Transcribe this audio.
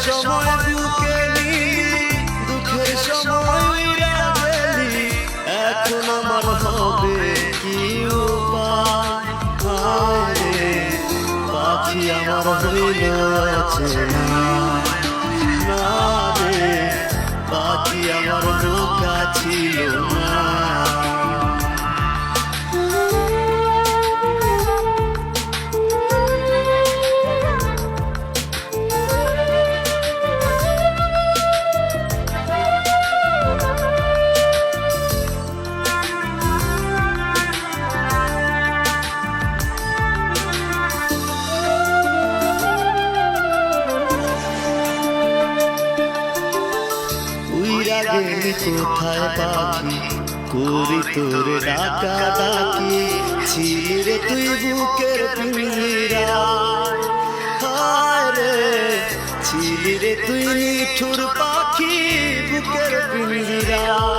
সময় বুকে নিলি, দুঃখের সময় উইরা গেলি, এখন আমার হবে কি উপায়? হায় রে পাখি আমার হইল চেনা, না রে পাখি আমার নৌকা ছিল না। উইরা গেলি কোথায় পাখি, করি তোর ডাকা ডাকি, ছিলি রে তুই বুকের পিঞ্জিরায়। হায় রে ছিলি রে তুই নিঠুর পাখি বুকের পিঞ্জিরায়।